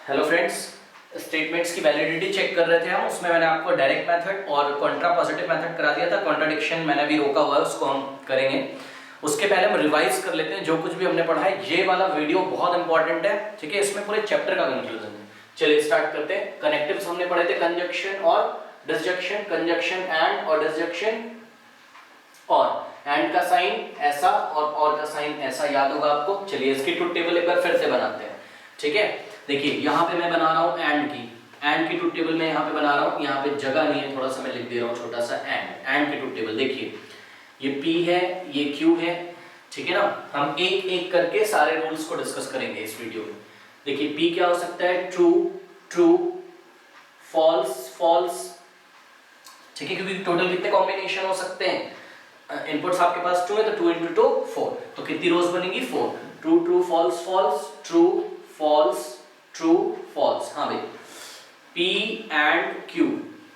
Hello friends, statements की validity check कर रहे थे हम। उसमें मैंने आपको डायरेक्ट मेथड और कॉन्ट्रा पॉजिटिव मेथड करा दिया था। कॉन्ट्राडिक्शन मैंने भी रोका हुआ है, उसको हम करेंगे। उसके पहले हम रिवाइज कर लेते हैं जो कुछ भी हमने पढ़ा है। ये वाला वीडियो बहुत इंपॉर्टेंट है, ठीक है। इसमें पूरे चैप्टर का कंक्लूजन है। चलिए स्टार्ट करते हैं। कनेक्टिव्स हमने पढ़े थे, कंजक्शन और डिसजंक्शन, कंजक्शन एंड और डिसजंक्शन और एंड का साइन ऐसा और का साइन ऐसा, याद होगा आपको। चलिए इसकी ट्रुथ टेबल एक बार फिर से बनाते हैं, ठीक है। देखिए यहाँ पे मैं बना रहा हूँ एंड की ट्रुथ टेबल में यहाँ पे बना रहा हूँ। यहाँ पे जगह नहीं है, थोड़ा सा मैं लिख दे रहा हूँ छोटा सा एंड की ट्रुथ टेबल। देखिए ये P है, ये Q है, ठीक है ना। हम एक एक करके सारे रूल्स को डिस्कस करेंगे इस वीडियो में। देखिए P क्या हो सकता है, ट्रू ट्रू, फॉल्स फॉल्स, ठीक है, क्योंकि टोटल कितने कॉम्बिनेशन हो सकते हैं। इनपुट्स आपके पास 2 है तो 2 × 2 4, तो कितनी रोज बनेंगी 4। True true false false, true false true false. हाँ भाई, P एंड Q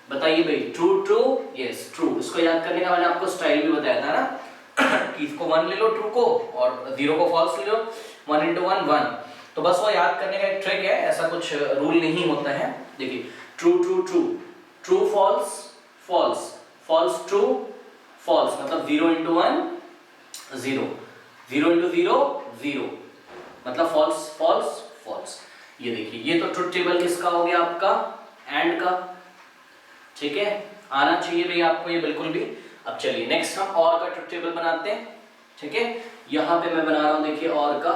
बताइए भाई, ट्रू ट्रू, यस ट्रू। इसको याद करने का मैंने आपको स्टाइल भी बताया था ना कि इसको 1 ले लो ट्रू को और 0 को फॉल्स ले लो। 1 × 1 1, तो बस वो याद करने का एक ट्रिक है, ऐसा कुछ रूल नहीं होता है। देखिए true true true, true false false, false true false, मतलब 0 × 1 0, 0 × 0 0, मतलब फॉल्स फॉल्स फॉल्स। ये देखिए, ये तो ट्रुथ टेबल किसका हो गया, आपका एंड का, ठीक है। आना चाहिए भाई आपको ये बिल्कुल भी। अब चलिए नेक्स्ट हम और का ट्रुथ टेबल बनाते हैं, ठीक है। यहाँ पे मैं बना रहा हूँ, देखिए और का,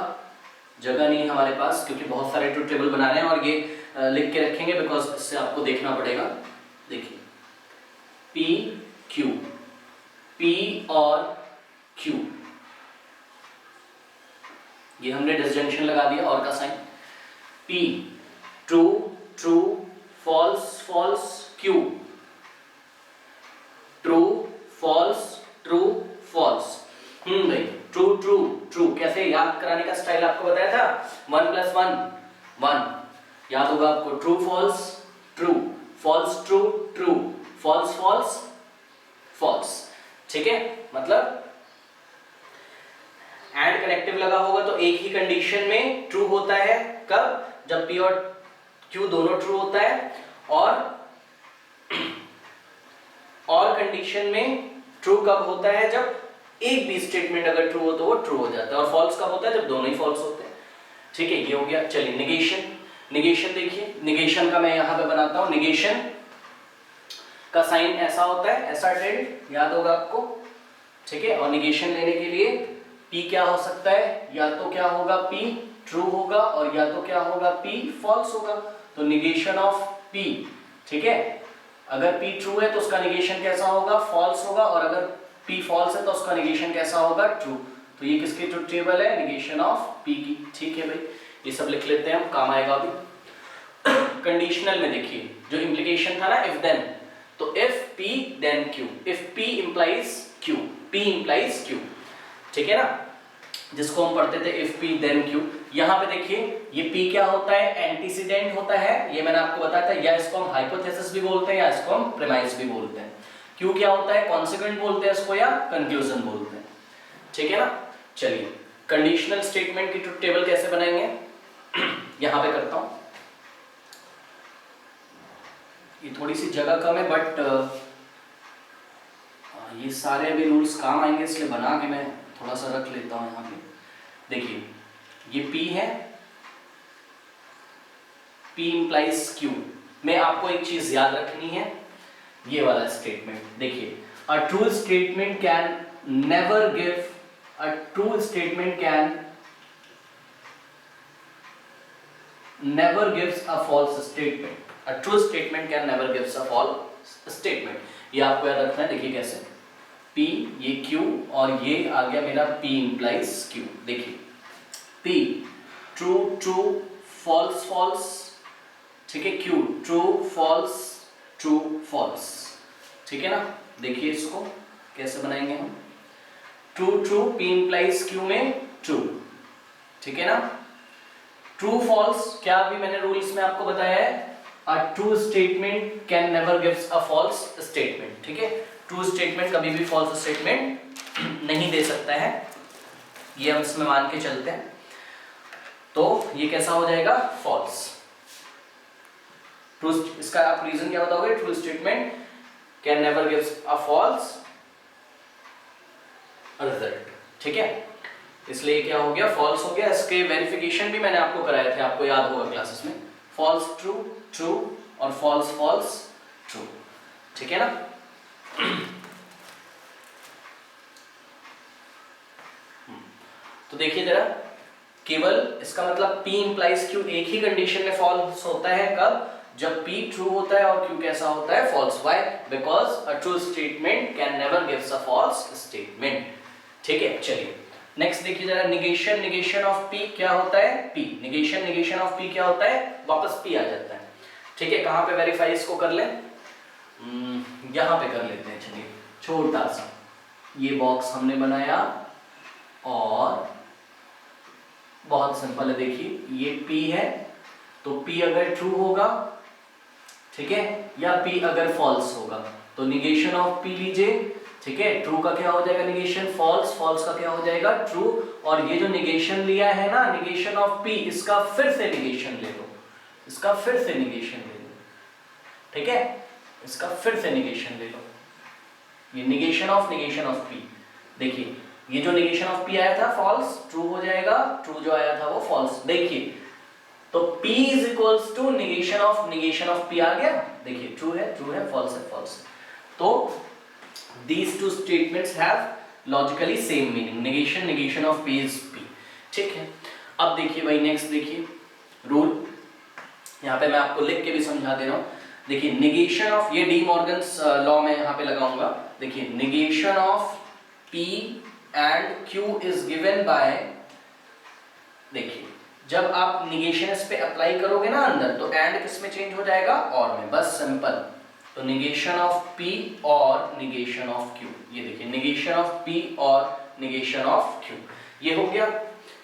जगह नहीं है हमारे पास क्योंकि बहुत सारे ट्रुथ टेबल बना रहे हैं और ये लिख के रखेंगे बिकॉज इससे आपको देखना पड़ेगा। देखिए P Q, P और Q, ये हमने डिसजंक्शन लगा दिया और का sign. P true true, false false, Q true false true false. भाई ट्रू ट्रू ट्रू कैसे याद कराने का स्टाइल आपको बताया था, 1 + 1 1, याद होगा आपको। True false true, false true true, false false false, ठीक है। मतलब एंड कनेक्टिव लगा होगा तो एक ही कंडीशन में ट्रू होता है, कब, जब P और Q दोनों ट्रू होता है, और कंडीशन में ट्रू कब होता है, जब एक भी स्टेटमेंट अगर ट्रू हो तो वो ट्रू हो जाता है, और फॉल्स कब होता है, जब दोनों ही फॉल्स होते हैं, ठीक है। ये हो गया। चलिए निगेशन, निगेशन देखिए, निगेशन का मैं यहां पे बनाता हूं। निगेशन का साइन ऐसा होता है, ऐसा टिल्ड, याद होगा आपको, ठीक है। और निगेशन लेने के लिए P क्या हो सकता है, या तो क्या होगा P ट्रू होगा और या तो क्या होगा P फॉल्स होगा। तो निगेशन ऑफ P, ठीक है, अगर P ट्रू है तो उसका निगेशन कैसा होगा, फॉल्स होगा, और अगर P फॉल्स है तो उसका निगेशन कैसा होगा, ट्रू। तो ये किसकी ट्रुथ टेबल है, निगेशन ऑफ P की, ठीक है भाई। ये सब लिख लेते हैं हम, काम आएगा अभी। कंडीशनल में देखिए जो इंप्लीकेशन था ना, इफ देन, तो if P then Q, if P implies Q, P implies Q, ठीक है ना, जिसको हम पढ़ते थे इफ P then Q। यहाँ पे देखिए ये P क्या होता है, एंटीसीडेंट होता है, ये मैंने आपको बताया था। या इसको हम हाइपोथेसिस भी बोलते हैं या इसको हम प्रीमाइस भी बोलते हैं। Q क्या होता है, कॉन्सिक्वेंट बोलते हैं इसको या कंक्लूजन बोलते हैं, ठीक है ना। चलिए कंडीशनल स्टेटमेंट की ट्रुथ टेबल कैसे बनाएंगे, यहाँ पे करता हूँ। ये थोड़ी सी जगह कम है बट ये सारे अभी रूल्स काम आएंगे, इसलिए बना के मैं थोड़ा सा रख लेता हूँ यहाँ पे। देखिए ये P है, P implies Q में आपको एक चीज याद रखनी है, ये वाला स्टेटमेंट। देखिए a true statement can never give, a true statement can never gives a false statement, a true statement can never gives a false statement। ये आपको याद रखना है। देखिए कैसे, P ये Q और ये आ गया मेरा P implies Q। देखिए P true true, false false, ठीक है। Q true false true false, ठीक है ना। देखिए इसको कैसे बनाएंगे हम, true true, P implies Q में ट्रू, ठीक है ना। ट्रू फॉल्स क्या अभी मैंने रूल्स में आपको बताया है, a true statement can never gives a false statement, ठीक है। ट्रू स्टेटमेंट कभी भी फॉल्स स्टेटमेंट नहीं दे सकता है, ये हम इसमें मान के चलते हैं। तो ये कैसा हो जाएगा, फॉल्स। ट्रू, इसका आप रीजन क्या बताओगे? True statement can never gives a false result, ठीक है, इसलिए क्या हो गया? फॉल्स हो गया। इसके वेरिफिकेशन भी मैंने आपको कराए थे, आपको याद होगा क्लासेस में, फॉल्स ट्रू ट्रू और फॉल्स फॉल्स ट्रू, ठीक है ना। तो देखिए जरा, केवल इसका मतलब P इंप्लाइज Q एक ही कंडीशन में फॉल्स होता है, कब? जब P ट्रू होता है और Q कैसा होता है? False. Why? Because a true statement can never gives a false statement, ठीक है। चलिए नेक्स्ट देखिए जरा, निगेशन, निगेशन ऑफ P क्या होता है? P, negation, negation of P क्या होता है? वापस P आ जाता है, ठीक है। कहां पे वेरीफाई इसको कर लें? यहां पे कर लेते हैं। चलिए छोटा सा ये बॉक्स हमने बनाया और बहुत सिंपल है, देखिए ये P है, तो P अगर ट्रू होगा, ठीक है, या P अगर फॉल्स होगा, तो निगेशन ऑफ P लीजिए, ठीक है। ट्रू का क्या हो जाएगा? निगेशन फॉल्स, फॉल्स का क्या हो जाएगा? ट्रू। और ये जो निगेशन लिया है ना, निगेशन ऑफ P, इसका फिर से निगेशन ले लो, इसका फिर से निगेशन ले लो, ठीक है, इसका फिर से निगेशन ले लो। ये निगेशन ऑफ P, देखिए ये जो निगेशन ऑफ P आया था फॉल्स, ट्रू हो जाएगा, ट्रू जो आया था वो फॉल्स। देखिए तो P is equals to negation of P आ गया, देखिए ट्रू है, फॉल्स है, फॉल्स। तो these two statements have logically same meaning, negation of P is P, ठीक है। अब देखिए भाई नेक्स्ट देखिए रूल, यहाँ पे मैं आपको लिख के भी समझा दे रहा हूँ। देखिए निगेशन ऑफ, ये डी मॉर्गन्स लॉ में यहाँ पे लगाऊंगा। देखिए negation of P and Q is given by, देखिए जब आप निगेशन इस पे अप्लाई करोगे ना अंदर, तो एंड किस में चेंज हो जाएगा? और में, बस सिंपल। तो निगेशन ऑफ P और निगेशन ऑफ Q, ये देखिए निगेशन ऑफ P और निगेशन ऑफ Q, ये हो गया,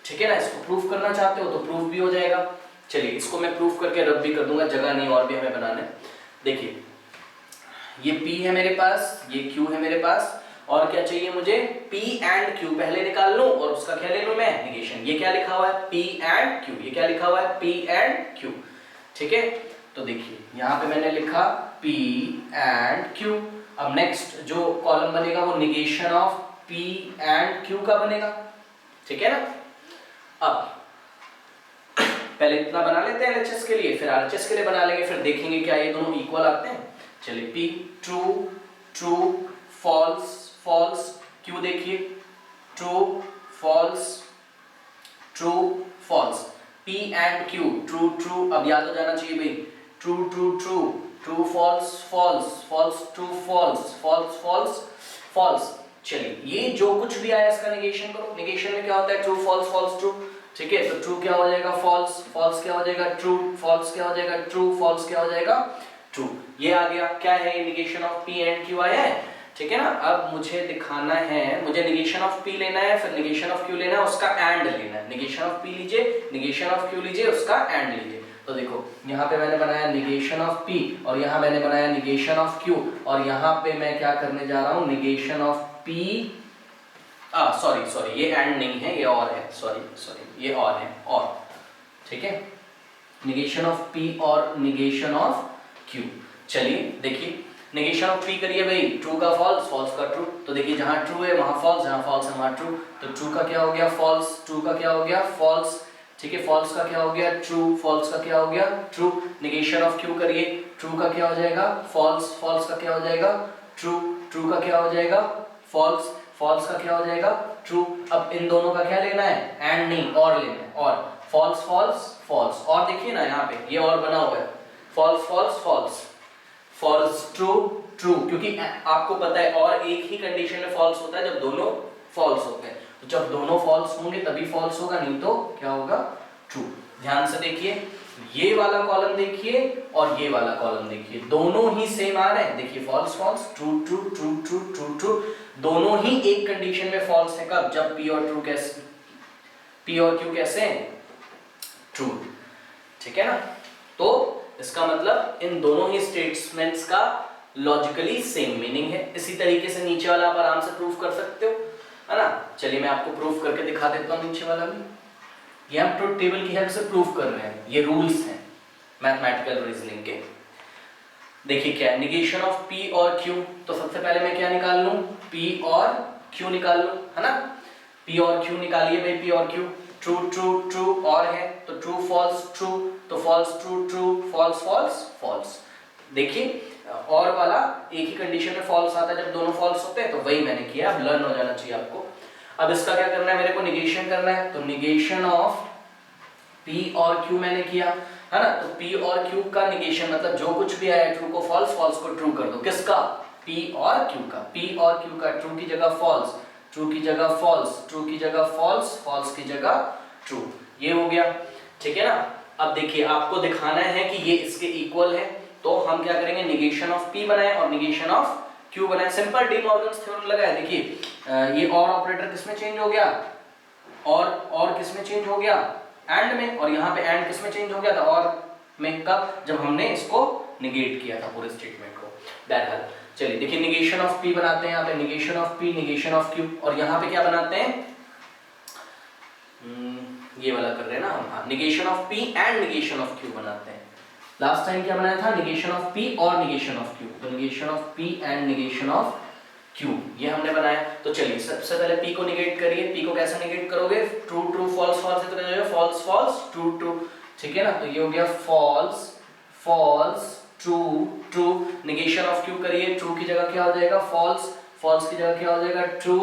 ठीक है ना। इसको प्रूफ करना चाहते हो तो प्रूफ भी हो जाएगा। चलिए इसको मैं प्रूफ करके रब भी कर दूंगा, जगह नहीं और भी हमें बनाने। देखिए ये P है मेरे पास, ये Q है मेरे पास, और क्या चाहिए मुझे? P एंड Q पहले निकाल लूं और उसका क्या ले लूं मैं? निगेशन। ये क्या लिखा हुआ है? P एंड Q, ये क्या लिखा हुआ है? P एंड Q, ठीक है। तो देखिए यहाँ पे मैंने लिखा P एंड Q। अब नेक्स्ट जो कॉलम बनेगा वो negation of P and Q का बनेगा, ठीक है ना। अब पहले इतना बना लेते हैं LHS के लिए, फिर RHS के लिए बना लेंगे, फिर देखेंगे क्या ये दोनों इक्वल आते हैं। चलिए P true true false false, Q देखिए true false true false, P and Q true true, अब याद हो जाना चाहिए भाई, true true true true false false false true false false false false. चलिए ये जो कुछ भी आया इसका निगेशन करो। निगेशन में क्या होता है? ट्रू फॉल्स फॉल्स ट्रू, ठीक है। तो ट्रू क्या हो जाएगा? फॉल्स, फॉल्स क्या हो जाएगा? ट्रू, फॉल्स क्या हो जाएगा? ट्रू, फॉल्स क्या हो जाएगा? ट्रू। ये आ गया, क्या है ये? Negation of P and Q आया है, ठीक है ना। अब मुझे दिखाना है, मुझे निगेशन ऑफ P लेना है, फिर निगेशन ऑफ Q लेना है, उसका एंड लेना है। निगेशन ऑफ P लीजिए, निगेशन ऑफ Q लीजिए, उसका एंड लीजिए। तो देखो यहाँ पे मैंने बनाया निगेशन ऑफ P और यहाँ मैंने बनाया निगेशन ऑफ Q, और यहाँ पे मैं क्या करने जा रहा हूँ? निगेशन ऑफ P, सॉरी ये एंड नहीं है, ये और है, सॉरी ये और है, और ठीक है, निगेशन ऑफ P और निगेशन ऑफ Q। चलिए देखिए निगेशन ऑफ P करिए भाई, ट्रू का फॉल्स, फॉल्स का ट्रू। तो देखिए जहां ट्रू है वहां फॉल्स, जहां फॉल्स है वहां ट्रू। तो ट्रू का क्या हो गया? फॉल्स, ट्रू का क्या हो गया? फॉल्स, ठीक है। फॉल्स का क्या हो गया? ट्रू, फॉल्स का क्या हो गया? ट्रू। निगेशन ऑफ Q करिए, ट्रू का क्या हो जाएगा? फॉल्स, फॉल्स का क्या हो जाएगा? ट्रू, ट्रू का क्या हो जाएगा? फॉल्स, फॉल्स का क्या हो जाएगा? ट्रू। अब इन दोनों का क्या लेना है? एंड नहीं, और लेना है, और फॉल्स फॉल्स फॉल्स। और देखिए ना यहाँ पे ये और बना हुआ है, false false false, false true true, क्योंकि आपको पता है और एक ही कंडीशन में फॉल्स होता है जब दोनों फॉल्स होते हैं। तो जब दोनों फॉल्स होंगे तभी फॉल्स होगा, नहीं तो क्या होगा? ट्रू। ध्यान से देखिए, ये वाला कॉलम देखिए और ये वाला कॉलम देखिए, दोनों ही सेम आ रहे हैं। देखिए false false, true true true true true true, दोनों ही एक कंडीशन में फॉल्स है। कब? जब P और Q कैसे, P और Q कैसे हैं? ट्रू, ठीक है ना। तो इसका मतलब इन दोनों ही स्टेटमेंट्स का लॉजिकली सेम मीनिंग है। इसी तरीके से नीचे वाला आप आराम से प्रूफ कर सकते हो, है ना। चलिए मैं आपको प्रूफ करके दिखा देता हूँ नीचे वाला भी। ये हम ट्रुथ टेबल की हेल्प से प्रूफ कर रहे हैं, ये रूल्स हैं मैथमेटिकल रीजनिंग के। देखिए क्या है निगेशन ऑफ P और Q, तो सबसे पहले मैं क्या निकाल लूं, P और Q निकाल लूं, है ना। P और Q निकालिए भाई, P और Q, ट्रू ट्रू ट्रू और है तो ट्रू फॉल्स ट्रू, तो false true true false false false. देखिए और वाला एक ही कंडीशन में फॉल्स आता है जब दोनों फॉल्स होते हैं, तो वही मैंने किया, अब लर्न हो जाना चाहिए आपको। अब इसका क्या करना है, मेरे को निगेशन करना है, तो निगेशन ऑफ P और Q मैंने किया, है ना। तो P और Q का निगेशन मतलब जो कुछ भी आया ट्रू को फॉल्स, फॉल्स को ट्रू कर दो, किसका, P और Q का। P और Q का ट्रू की जगह फॉल्स, ट्रू की जगह फॉल्स, ट्रू की जगह फॉल्स, फॉल्स की जगह ट्रू, ये हो गया, ठीक है ना। अब देखिए आपको दिखाना है कि ये इसके इक्वल है, तो हम क्या करेंगे, निगेशन ऑफ P बनाए और निगेशन ऑफ Q बनाए, सिंपल डी मॉर्गन्स थ्योरम लगाया। देखिए ये और ऑपरेटर किसमें चेंज हो गया, और किसमें चेंज हो गया, एंड में, और यहाँ पे एंड किसमें चेंज हो गया था, और में, कब, जब हमने इसको निगेट किया था पूरे स्टेटमेंट को। बहरहाल चलिए देखिए निगेशन ऑफ P बनाते हैं, यहाँ पे negation of P, negation of Q, और यहाँ पे क्या बनाते हैं, ये वाला कर रहे हैं ना हम, हाँ, negation of P and negation of Q बनाते हैं। लास्ट टाइम क्या बनाया था, निगेशन ऑफ P और निगेशन ऑफ Q, तो negation of P and negation of Q ये हमने बनाया। तो चलिए सबसे पहले P को निगेट करिए, P को कैसे निगेट करोगे, ट्रू ट्रू फॉल्स फॉल्स, तो क्या हो जाएगा, फॉल्स फॉल्स ट्रू ट्रू, ठीक है ना। तो ये हो गया false false true true, negation of Q करिए, ट्रू की जगह क्या हो जाएगा, फॉल्स, फॉल्स की जगह क्या हो जाएगा, ट्रू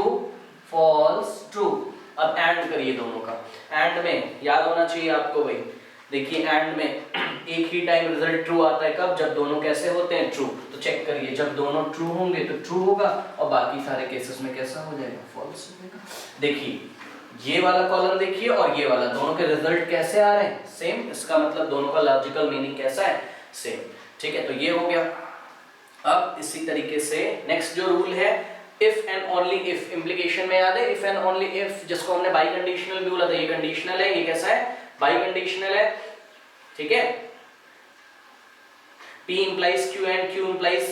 फॉल्स ट्रू। अब एंड करिए दोनों का, एंड में याद होना चाहिए आपको भाई, देखिए एंड में एक ही टाइम रिजल्ट ट्रू आता है, कब, जब दोनों कैसे होते हैं, ट्रू। तो चेक करिए जब दोनों ट्रू होंगे तो ट्रू होगा, और बाकी सारे केसेस में कैसा हो जाएगा, फॉल्स हो जाएगा। देखिए ये वाला कॉलम देखिए और ये वाला, दोनों के रिजल्ट कैसे आ रहे हैं, सेम, इसका मतलब दोनों का लॉजिकल मीनिंग कैसा है, सेम, ठीक है। तो ये हो गया। अब इसी तरीके से नेक्स्ट जो रूल है, if and only if, implication में याद है, इफ एंड ओनली इफ, जिसको हमने बाई कंडीशनल भी बोला था, ये कंडीशनल है, ये कैसा है, बाई कंडीशनल है, ठीक है। P implies Q and Q implies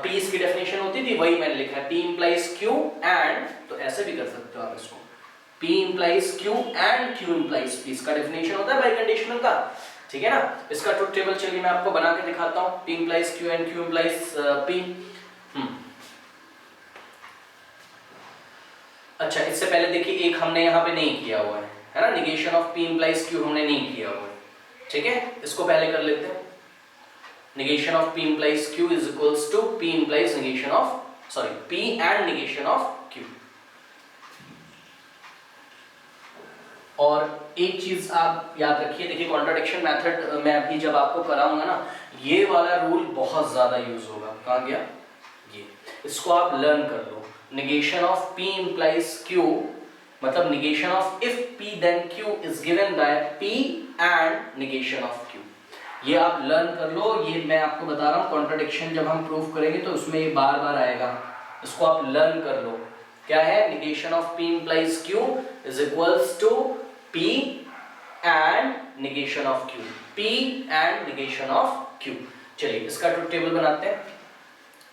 P इसकी डेफिनेशन होती थी, वही मैंने लिखा है, P implies Q and, तो ऐसे भी कर सकते हो आप इसको, P implies Q and Q implies P, इसका डेफिनेशन होता है बाई कंडीशनल का, ठीक है ना। इसका ट्रुथ टेबल चलिए मैं आपको बना के दिखाता हूँ, P implies Q and Q implies P। अच्छा इससे पहले देखिए एक हमने यहाँ पे नहीं किया हुआ है ना, negation of P implies Q हमने नहीं किया हुआ है, ठीक है, इसको पहले कर लेते हैं। Negation of P implies Q is equals to P implies negation of, sorry, P and negation of Q। और एक चीज आप याद रखिए, देखिए कॉन्ट्राडिक्शन मेथड में अभी जब आपको कराऊंगा ना, ये वाला रूल बहुत ज्यादा यूज होगा, कहाँ गया ये, इसको आप लर्न कर लो। negation of P implies Q मतलब negation of if P then Q is given by P and negation of Q, ये आप लर्न कर लो। ये मैं आपको बता रहा हूँ कॉन्ट्राडिक्शन जब हम प्रूफ करेंगे तो उसमें ये बार बार आएगा, इसको आप लर्न कर लो। क्या है, negation of P implies Q is equals to P and negation of Q, P and negation of Q। चलिए इसका ट्रुथ टेबल बनाते हैं।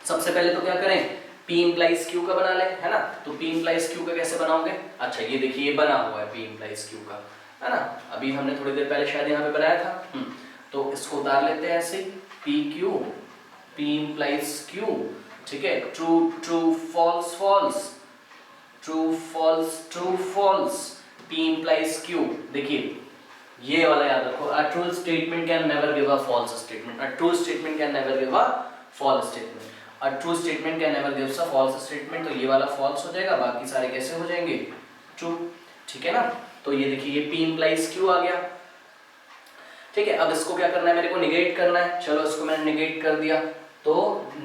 सबसे पहले तो क्या करें, P implies Q का बना लें, है ना। तो P implies Q का कैसे बनाओगे, अच्छा ये देखिए ये बना हुआ है P implies Q का, है ना, अभी हमने थोड़ी देर पहले शायद यहाँ पे बनाया था। तो इसको उतार लेते हैं ऐसे, PQ, P implies Q, ठीक है, true true false false, true false true false, P implies Q। देखिए ये वाला याद रखो, a true statement can never give a false statement, a true statement can never give a false statement, a true statement can never gives a false statement। तो ये वाला false हो जाएगा, बाकी सारे कैसे हो जाएंगे, true, ठीक है ना। तो ये देखिए ये P implies Q आ गया, ठीक है। अब इसको क्या करना है, मेरे को निगेट करना है, चलो इसको मैंने निगेट कर दिया। तो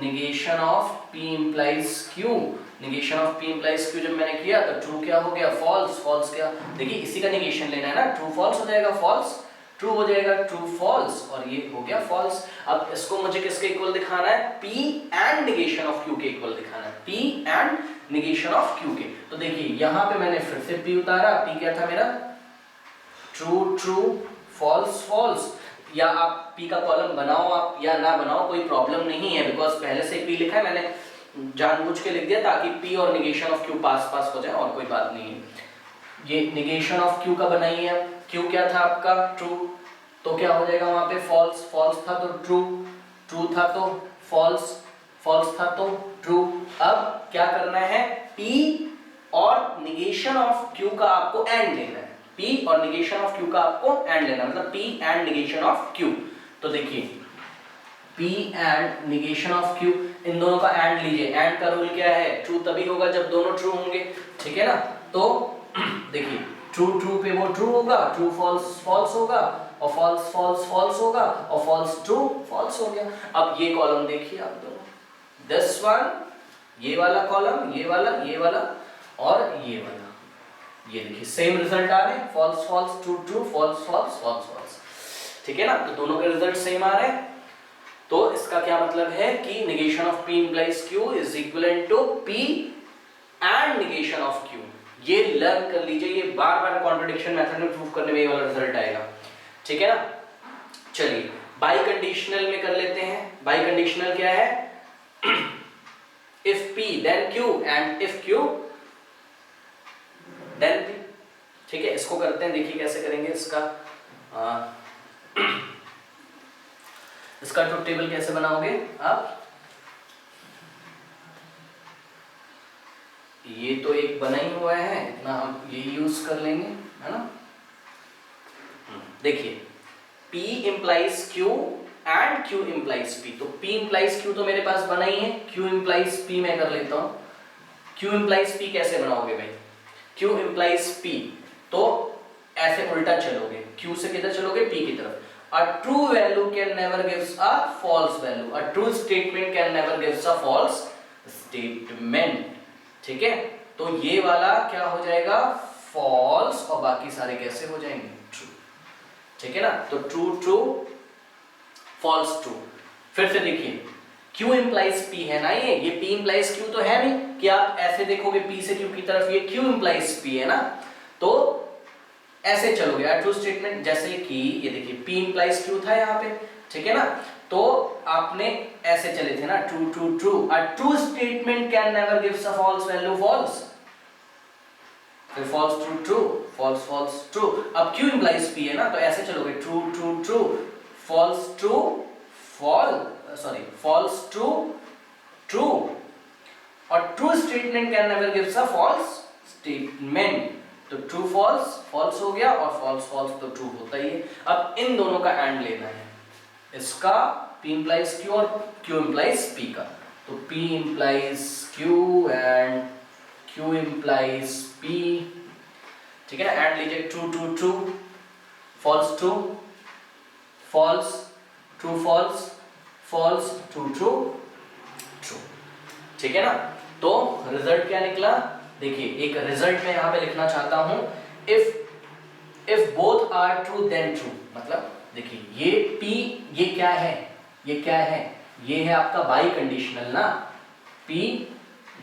negation of P implies Q, negation of P implies Q जब मैंने किया तो ट्रू क्या हो गया, फॉल्स, फॉल्स क्या, देखिए इसी का निगेशन लेना है ना, ट्रू फॉल्स हो जाएगा, फॉल्स ट्रू हो जाएगा, ट्रू फॉल्स, और ये हो गया फॉल्स। अब इसको मुझे किसके इक्वल दिखाना है, P and negation of Q के इक्वल दिखाना है, P and negation of Q के। तो देखिए यहाँ पे मैंने फिर से P उतारा, P क्या था मेरा, ट्रू ट्रू फॉल्स फॉल्स, या आप P का कॉलम बनाओ आप या ना बनाओ कोई प्रॉब्लम नहीं है, बिकॉज पहले से P लिखा है, मैंने जानबूझ के लिख दिया ताकि P और निगेशन ऑफ Q पास पास हो जाए, और कोई बात नहीं है। ये निगेशन ऑफ Q का बनाइए आप, Q क्या था आपका, ट्रू, तो क्या हो जाएगा वहां पे, फॉल्स, फॉल्स था तो ट्रू, ट्रू था तो फॉल्स, फॉल्स था तो ट्रू। अब क्या करना है, P और निगेशन ऑफ Q का आपको एंड लेना है, P और निगेशन ऑफ Q का आपको एंड लेना है, मतलब P and negation of Q। तो देखिए P and negation of Q, इन दोनों का एंड लीजिए। एंड का रूल क्या है, ट्रू तभी होगा जब दोनों ट्रू होंगे, ठीक है ना। तो देखिए ट्रू ट्रू पे वो ट्रू होगा, ट्रू फॉल्स फॉल्स होगा, और फॉल्स फॉल्स फॉल्स होगा, और फॉल्स ट्रू फॉल्स हो गया। अब ये कॉलम देखिए आप दोनों, दिस वन, ये वाला कॉलम, ये वाला और ये वाला, ये देखिए सेम रिजल्ट आ रहे हैं, false false true true, false false false false, ठीक है ना। तो दोनों के रिजल्ट सेम आ रहे हैं। तो इसका क्या मतलब है कि negation of P implies Q is equivalent to P and negation of Q। ये लर्न कर लीजिए, ये बार बार कॉन्ट्रडिक्शन मेथड में प्रूव करने में ये वाला रिजल्ट आएगा, ठीक है ना। चलिए बाई कंडीशनल में कर लेते हैं। बाई कंडीशनल क्या है, if P then Q and if Q then P, ठीक है। इसको करते हैं, देखिए कैसे करेंगे इसका इसका ट्रुथ टेबल कैसे बनाओगे आप। ये तो एक बना ही हुआ है, इतना हम ये यूज कर लेंगे, है ना। देखिए P implies Q and Q implies P, तो P implies Q तो मेरे पास बना ही है, Q implies P मैं कर लेता हूं। Q implies P कैसे बनाओगे भाई, Q implies P तो ऐसे उल्टा चलोगे, Q से किधर चलोगे, P की तरफ। A true value can never gives a false value. A true statement can never gives a false statement. ठीक है, तो ये वाला क्या हो जाएगा, false, और बाकी सारे कैसे हो जाएंगे, true, ठीक है ना। तो true true, false true। फिर से देखिए Q implies P है ना, ये P implies Q तो है नहीं कि आप ऐसे देखोगे P से Q की तरफ, ये Q implies P है ना, तो ऐसे चलोगे ट्रू स्टेटमेंट। जैसे कि ये देखिए P implies Q था यहाँ पे, ठीक है ना, तो आपने ऐसे चले थे ना, true true true. A true statement can never gives a false value, false, फिर false true true, false false true. अब Q implies P है ना, तो ऐसे चलोगे true true true, false true, false true true, और true statement can never gives a false statement. तो true false false हो गया, और फॉल्स फॉल्स तो ट्रू होता ही है। अब इन दोनों का एंड लेना है, इसका P implies Q और Q implies P का। तो P implies Q and Q implies P, ठीक है ना। एंड लीजिए true true true, false true, false true false, false true true true, ठीक है ना। तो रिजल्ट क्या निकला, देखिए एक रिजल्ट मैं यहाँ पे लिखना चाहता हूं, if both are true then true. मतलब देखिए ये P, ये क्या है, ये है आपका बाई कंडीशनल ना, P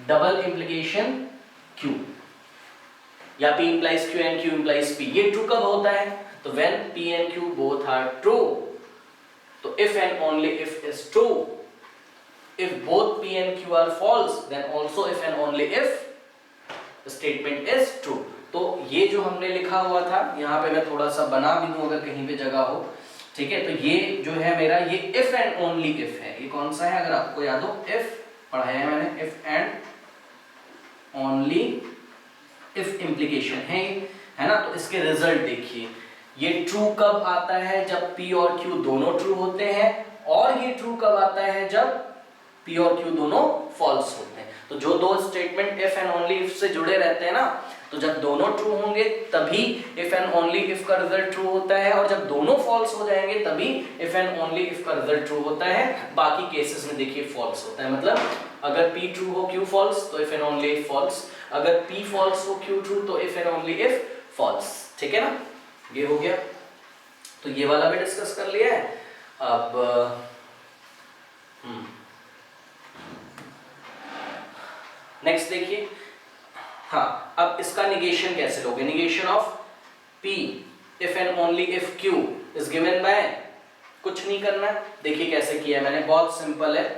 डबल इंप्लीकेशन Q, या P implies Q and Q implies P। ये ट्रू कब होता है, तो when P and Q both are true। तो if and only if is true। if both P and Q are false, then also if and only if statement is true. तो ये जो हमने लिखा हुआ था, यहाँ पे मैं थोड़ा सा बना भी दूं अगर कहीं पे जगह हो, ठीक है। तो ये जो है मेरा, ये इफ एंड ओनली इफ है। ये कौन सा है, अगर आपको याद हो, इफ पढ़ाया है मैंने, if and only if implication है ना। तो इसके रिजल्ट देखिए, ये ट्रू कब आता है, जब P और Q दोनों ट्रू होते हैं, और ये ट्रू कब आता है, जब P और Q दोनों फॉल्स होते हैं। तो जो दो statement if and only if से जुड़े रहते हैं ना, तो जब दोनों ट्रू होंगे तभी इफ एंड ओनली इफ का रिजल्ट ट्रू होता है, और जब दोनों फॉल्स हो जाएंगे तभी इफ एंड ओनली इफ का रिजल्ट ट्रू होता है। बाकी केसेस में देखिए फॉल्स होता है। मतलब अगर P ट्रू हो Q फॉल्स, तो if and only if false, अगर P फॉल्स हो Q ट्रू, तो if and only if false, ठीक है ना। ये हो गया, तो ये वाला भी डिस्कस कर लिया है। अब नेक्स्ट देखिए, हाँ, अब इसका निगेशन कैसे लोगे, negation of P if and only if Q is given by, कुछ नहीं करना, देखिए कैसे किया मैंने, बहुत सिंपल है।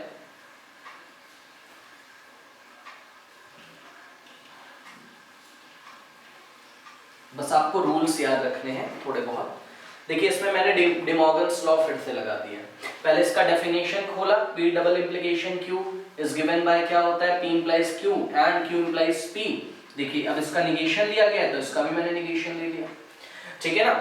बस आपको रूल्स याद रखने हैं थोड़े बहुत। देखिए इसमें मैंने डे मॉर्गन्स लॉ फिर से लगा दिया। पहले इसका डेफिनेशन खोला, P double implication Q is given by क्या होता है, P implies Q and Q implies P। देखिए अब इसका निगेशन लिया गया है तो इसका भी मैंने निगेशन ले लिया, ठीक है ना।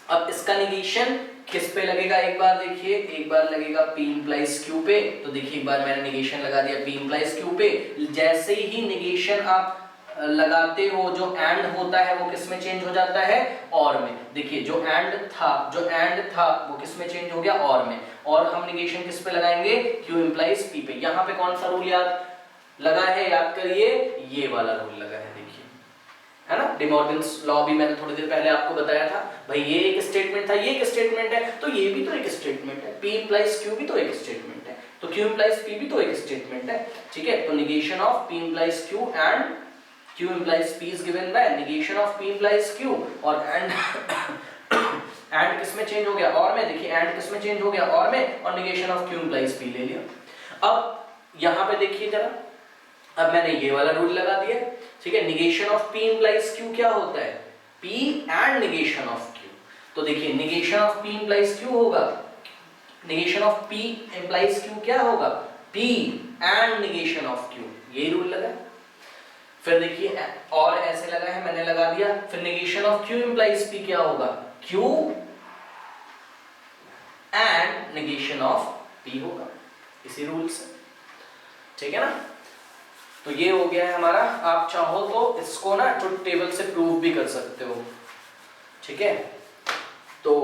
अब इसका निगेशन किस पे लगेगा, एक बार देखिए, एक बार लगेगा P इंप्लाइज Q पे। तो देखिए एक बार मैंने निगेशन लगा दिया P इंप्लाइज Q पे। जैसे ही निगेशन आप लगाते हो, जो एंड होता है वो किस में चेंज हो जाता है, और में। देखिए जो एंड था वो किस में चेंज हो गया, और में। और हम निगेशन किस पे लगाएंगे, Q इंप्लाइज P पे। यहाँ पे कौन सा रूल याद लगा है, याद करिए, ये वाला रूल लगा है, देखिए, है ना। डे मॉर्गन्स लॉ भी मैंने थोड़ी देर पहले आपको बताया था, भाई ये एक स्टेटमेंट था, ये एक स्टेटमेंट है, तो ये भी तो एक स्टेटमेंट है, P इंप्लाइज Q भी तो एक स्टेटमेंट है, तो Q इंप्लाइज P भी तो एक स्टेटमेंट है, ठीक है। तो negation of P implies Q and Q implies P is given by negation of P implies Q, और and किस में चेंज हो गया, और में। देखिए and किस में चेंज हो गया, और में, और negation of Q implies P ले लिया। अब यहाँ पे देखिए जरा, अब मैंने ये वाला रूल लगा दिया, ठीक है। negation of P implies Q क्या होता है, P and negation of Q। तो देखिए negation of P implies Q होगा, negation of P implies Q क्या होगा, P and negation of Q, यही रूल लगा है। फिर देखिए और ऐसे लगा है, मैंने लगा दिया, फिर negation of Q implies P क्या होगा, Q and negation of P होगा, इसी रूल से, ठीक है ना। तो ये हो गया है हमारा। आप चाहो तो इसको ना ट्रुथ टेबल से प्रूव भी कर सकते हो, ठीक है। तो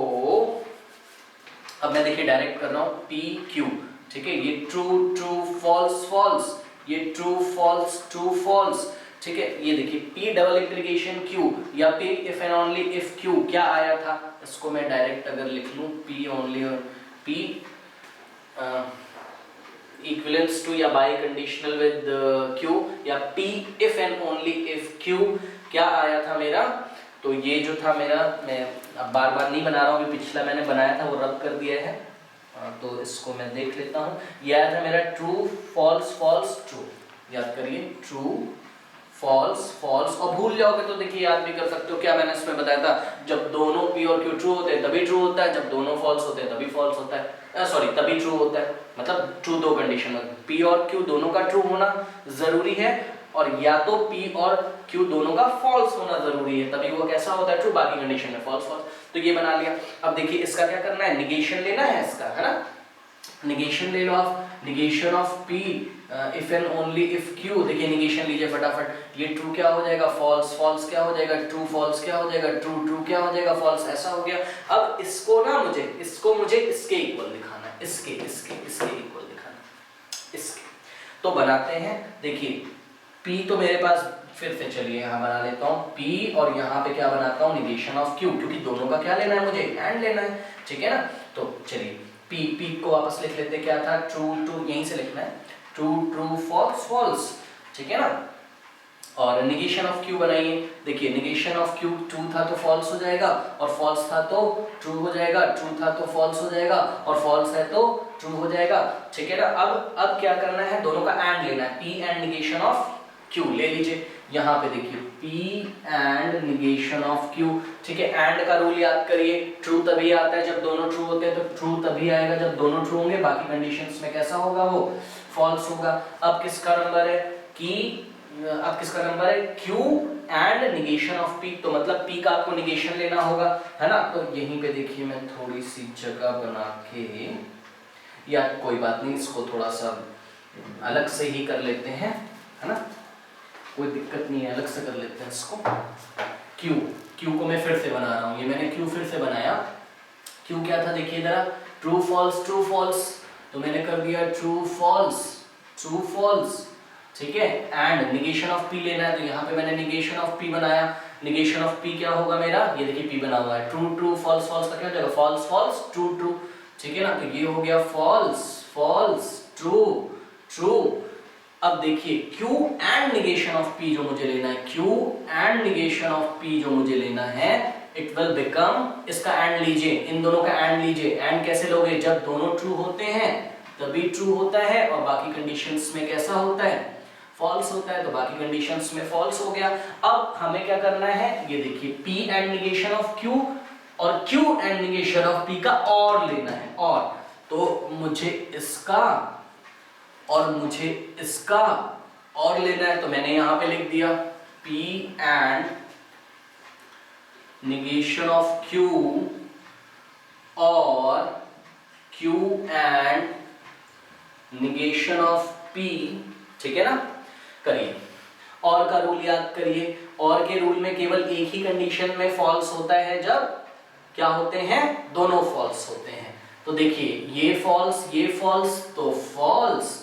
अब मैं देखिए डायरेक्ट कर रहा हूं P Q, ठीक है। ये ट्रू ट्रू फॉल्स फॉल्स, ये ट्रू फॉल्स ट्रू फॉल्स, ठीक है। ये देखिए P डबल इम्प्लीकेशन Q या P if and only if Q क्या आया था, इसको मैं डायरेक्ट अगर लिख लूं P ओनली और P इक्विवेलेंस टू या बाई कंडीशनल विद Q, या P if and only if Q क्या आया था मेरा। तो ये जो था मेरा, मैं अब बार बार नहीं बना रहा हूँ, पिछला मैंने बनाया था वो रब कर दिया है, तो इसको मैं देख लेता हूँ। ये आया था मेरा ट्रू फॉल्स फॉल्स ट्रू, याद करिए, ट्रू फॉल्स फॉल्स, और भूल जाओगे तो देखिए याद भी कर सकते हो, क्या मैंने इसमें बताया था, जब दोनों P और Q ट्रू होते हैं तभी ट्रू होता है, जब दोनों फॉल्स होते हैं तभी फॉल्स होता है, सॉरी तभी ट्रू होता है। मतलब ट्रू दो कंडीशन में, P और Q दोनों का ट्रू होना जरूरी है, और या तो P और Q दोनों का फॉल्स होना जरूरी है, तभी वो कैसा होता है ट्रू, बाकी कंडीशन में फॉल्स फॉल्स। तो ये बना लिया। अब देखिए इसका क्या करना है, निगेशन लेना है इसका, है ना। निगेशन ले लो आप, negation of P if and only if Q। देखिए निगेशन लीजिए फटाफट, ये ट्रू क्या हो जाएगा, फॉल्स फॉल्स क्या हो जाएगा, ट्रू फॉल्स क्या हो जाएगा, ट्रू ट्रू क्या हो जाएगा, फॉल्स, ऐसा हो गया। अब इसको ना मुझे इसके इक्वल दिखाना है, इसके इक्वल दिखाना है, इसके। तो बनाते हैं, देखिए P तो मेरे पास, फिर से चलिए यहाँ बना लेता हूँ P, और यहाँ पे क्या बनाता हूँ, निगेशन ऑफ Q, क्योंकि दोनों का क्या लेना है मुझे, एंड लेना है, ठीक है ना। तो चलिए P को वापस लिख लेते, क्या था, ट्रू ट्रू, यहीं से लिखना है, ट्रू ट्रू फॉल्स फॉल्स, ठीक है ना। और निगेशन ऑफ Q बनाइए, देखिए निगेशन ऑफ Q ट्रू था तो फॉल्स हो जाएगा, और फॉल्स था तो ट्रू हो जाएगा, ट्रू था तो फॉल्स हो जाएगा, और फॉल्स है तो ट्रू हो जाएगा, ठीक है ना। अब क्या करना है, दोनों का एंड लेना है, P and negation of Q ले लीजिए। यहाँ पे देखिए P and negation of Q, ठीक है। एंड का रूल याद करिए, ट्रू तभी आता है जब दोनों ट्रू होते हैं, तो ट्रू तभी आएगा जब दोनों ट्रू होंगे, बाकी कंडीशंस में कैसा होगा, वो फॉल्स होगा। अब किसका नंबर है Q and negation of P, तो मतलब P का आपको निगेशन लेना होगा, है ना। तो यहीं पे देखिए मैं थोड़ी सी जगह बना के, या कोई बात नहीं, इसको थोड़ा सा अलग से ही कर लेते हैं, है ना, कोई दिक्कत नहीं है, अलग से कर लेते हैं इसको। Q को मैं फिर से बना रहा हूँ, ये मैंने Q फिर से बनाया। Q क्या था, देखिए जरा, ट्रू फॉल्स, तो मैंने कर दिया ट्रू फॉल्स, ठीक है। एंड निगेशन ऑफ P लेना है, तो यहाँ पे मैंने निगेशन ऑफ P बनाया। निगेशन ऑफ P क्या होगा मेरा, ये देखिए P बना हुआ है, ट्रू फॉल्स का क्या हो जाएगा, फॉल्स ट्रू, ठीक है ना। तो ये हो गया फॉल्स ट्रू। अब देखिए Q and negation of P जो मुझे लेना है, Q and negation of P जो मुझे लेना है, इट विल बिकम, इसका एंड लीजिए, इन दोनों का एंड लीजिए। एंड कैसे लोगे, जब दोनों ट्रू होते हैं तभी ट्रू होता है, और बाकी कंडीशंस में कैसा होता है, फॉल्स होता है, तो बाकी कंडीशंस में फॉल्स हो गया। अब हमें क्या करना है, ये देखिए P and negation of Q और Q and negation of P का और लेना है, और तो मुझे इसका और मुझे इसका और लेना है, तो मैंने यहां पे लिख दिया P and negation of Q और Q and negation of P, ठीक है ना। करिए और का रूल याद करिए, और के रूल में केवल एक ही कंडीशन में फॉल्स होता है, जब क्या होते हैं, दोनों फॉल्स होते हैं। तो देखिए ये फॉल्स तो फॉल्स,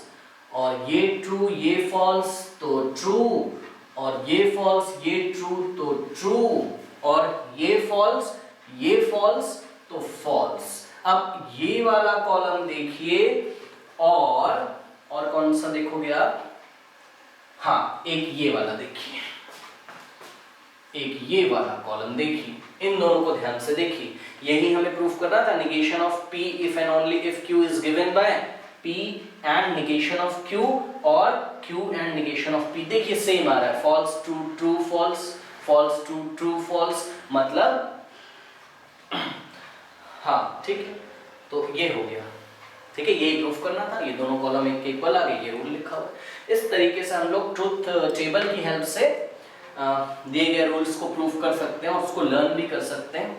और ये फॉल्स तो ट्रू, और ये फॉल्स ये ट्रू तो ट्रू, और ये फॉल्स तो फॉल्स। अब ये वाला कॉलम देखिए, और कौन सा देखोगे आप, हाँ एक ये वाला देखिए, एक ये वाला कॉलम देखिए, इन दोनों को ध्यान से देखिए। यही हमें प्रूफ करना था, negation of P if and only if Q is given by P and negation of Q और Q and negation of P। देखिए सेम आ रहा है, false true true false, false true true false, मतलब हाँ ठीक है, तो ये हो गया, ठीक है, यही प्रूफ करना था। ये दोनों कॉलम एक इक्वल आ गए, ये रूल लिखा हुआ है। इस तरीके से हम लोग ट्रुथ टेबल की हेल्प से दिए गए रूल्स को प्रूफ कर सकते हैं और उसको लर्न भी कर सकते हैं।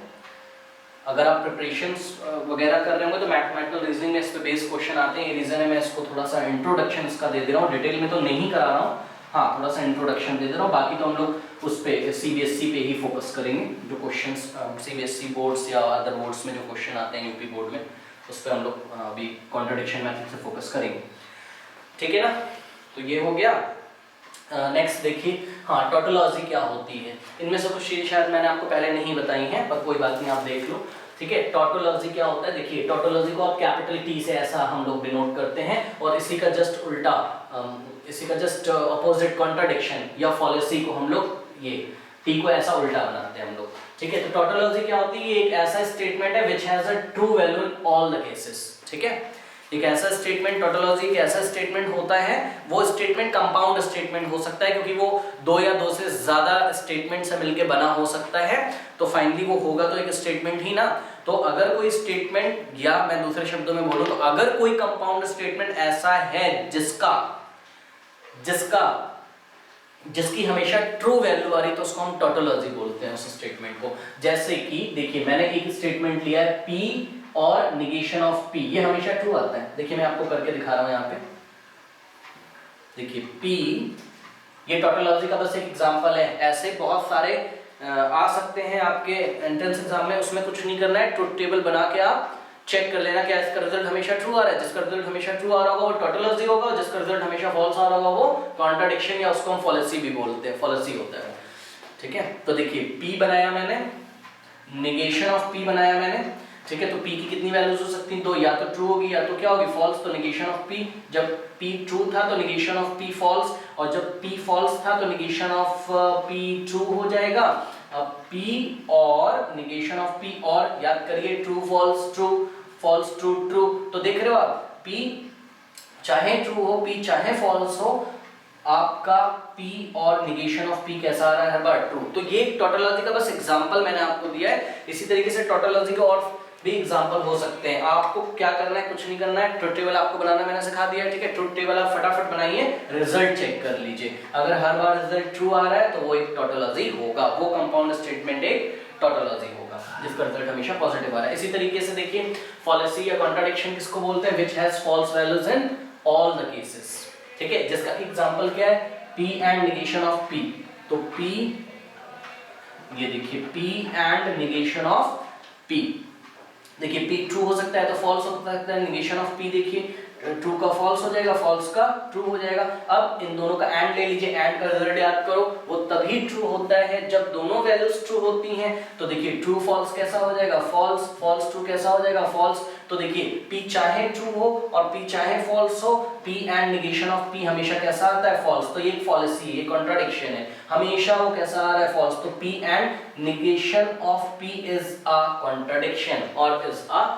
अगर आप प्रिपरेशंस वगैरह कर रहे होंगे तो मैथमेटिकल रीजनिंग में इस पे बेस क्वेश्चन आते हैं। ये रीजन है, मैं इसको थोड़ा सा इंट्रोडक्शन इसका दे दे रहा हूँ, डिटेल में तो नहीं करा रहा हूँ, हाँ थोड़ा सा इंट्रोडक्शन दे दे रहा हूँ। बाकी तो हम लोग उस पे सीबीएसई पे ही फोकस करेंगे, जो क्वेश्चंस सीबीएसई बोर्ड्स या अदर बोर्ड्स में जो क्वेश्चन आते हैं, यूपी बोर्ड में, उस पर हम लोग अभी कॉन्ट्रडिक्शन मेथड से फोकस करेंगे, ठीक है ना। तो ये हो गया। नेक्स्ट देखिए, हाँ टोटोलॉजी क्या होती है। इनमें से कुछ चीजें शायद मैंने आपको पहले नहीं बताई हैं, पर कोई बात नहीं, आप देख लो, ठीक है। टोटोलॉजी क्या होता है, देखिए टोटोलॉजी को आप कैपिटल टी से ऐसा हम लोग डिनोट करते हैं, और इसी का जस्ट उल्टा, इसी का जस्ट अपोजिट कॉन्ट्राडिक्शन या फॉलेसी को हम लोग ये टी को ऐसा उल्टा बनाते हैं हम लोग, ठीक है। तो टोटोलॉजी क्या होती है, ये एक ऐसा स्टेटमेंट है which has a true value in all the cases, ठीक है। एक ऐसा स्टेटमेंट, टोटोलॉजी एक ऐसा स्टेटमेंट होता है, वो स्टेटमेंट कंपाउंड स्टेटमेंट हो सकता है, क्योंकि वो दो या दो से ज्यादा स्टेटमेंट से मिलकर बना हो सकता है, तो फाइनली वो होगा तो एक स्टेटमेंट ही ना। तो अगर कोई स्टेटमेंट, या मैं दूसरे शब्दों में बोलूं तो अगर कोई कंपाउंड स्टेटमेंट ऐसा है जिसकी हमेशा ट्रू वैल्यू आ रही, तो उसको हम टोटोलॉजी बोलते हैं उस स्टेटमेंट को। जैसे कि देखिए मैंने एक स्टेटमेंट लिया है P और निगेशन ऑफ P, ये हमेशा ट्रू आता है। देखिए मैं आपको करके दिखा रहा हूं यहाँ पे, देखिए P, ये टोटोलॉजी का बस एक एग्जांपल है। ऐसे बहुत सारे आ सकते हैं आपके एंट्रेंस एग्जाम में, उसमें कुछ नहीं करना है, ट्रुथ टेबल बना के आप चेक कर लेना क्या इसका रिजल्ट हमेशा ट्रू आ रहा है। जिसका रिजल्ट हमेशा ट्रू आ रहा होगा वो टोटोलॉजी होगा, और जिसका रिजल्ट हमेशा फॉल्स आ रहा होगा वो कॉन्ट्राडिक्शन, या उसको हम फॉलेसी भी बोलते हैं, फॉलेसी होता है, ठीक है। तो देखिए P बनाया मैंने, निगेशन ऑफ P बनाया मैंने, ठीक है। तो P की कितनी वैल्यूज हो सकती हैं, तो या तो ट्रू होगी या तो क्या होगी, फॉल्स। तो निगेशन ऑफ P, जब P ट्रू था तो निगेशन ऑफ P फॉल्स, और जब P फॉल्स था तो निगेशन ऑफ P ट्रू हो जाएगा। अब P और निगेशन ऑफ P, और याद करिए true false true, false true true. तो देख रहे हो आप, P चाहे ट्रू हो, P चाहे फॉल्स हो, आपका P और निगेशन ऑफ P कैसा आ रहा है, हर बार ट्रू। तो ये टोटोलॉजी का बस एग्जांपल मैंने आपको दिया है। इसी तरीके से टोटोलॉजी के और भी एग्जांपल हो सकते हैं। आपको क्या करना है, कुछ नहीं करना है, ट्रुथ टेबल आपको बनाना मैंने सिखा दिया है, ठीक है। ट्रुथ टेबल आप फटाफट बनाइए, रिजल्ट चेक कर लीजिए। अगर हर बार रिजल्ट ट्रू आ रहा है तो वो एक टोटोलॉजी होगा, वो कंपाउंड स्टेटमेंट एक टोटोलॉजी होगा, जिसका रिजल्ट हमेशा पॉजिटिव आ रहा है। इसी तरीके से देखिए फॉलेसी या कॉन्ट्राडिक्शन किसको बोलते हैं, which has false values in all the cases, ठीक है। जिसका एग्जांपल क्या है, P and negation of P। तो P, ये देखिए P and negation of P, देखिए P ट्रू हो सकता है तो फॉल्स हो सकता है, निगेशन ऑफ P देखिए ट्रू का फॉल्स हो जाएगा, फॉल्स का ट्रू हो जाएगा। अब इन दोनों का एंड ले लीजिए, एंड का रिजल्ट याद करो, वो तभी ट्रू होता है जब दोनों वैल्यूज ट्रू होती हैं। तो देखिए ट्रू फॉल्स कैसा हो जाएगा, फॉल्स, फॉल्स ट्रू कैसा हो जाएगा, फॉल्स। तो देखिए P चाहे ट्रू हो और P चाहे फॉल्स हो, P and negation of P हमेशा कैसा आता है, फॉल्स। तो ये एक फॉलेसी, ये कॉन्ट्राडिक्शन है, हमेशा वो कैसा आ रहा है, फॉल्स। तो P and negation of P is a contradiction और इज अ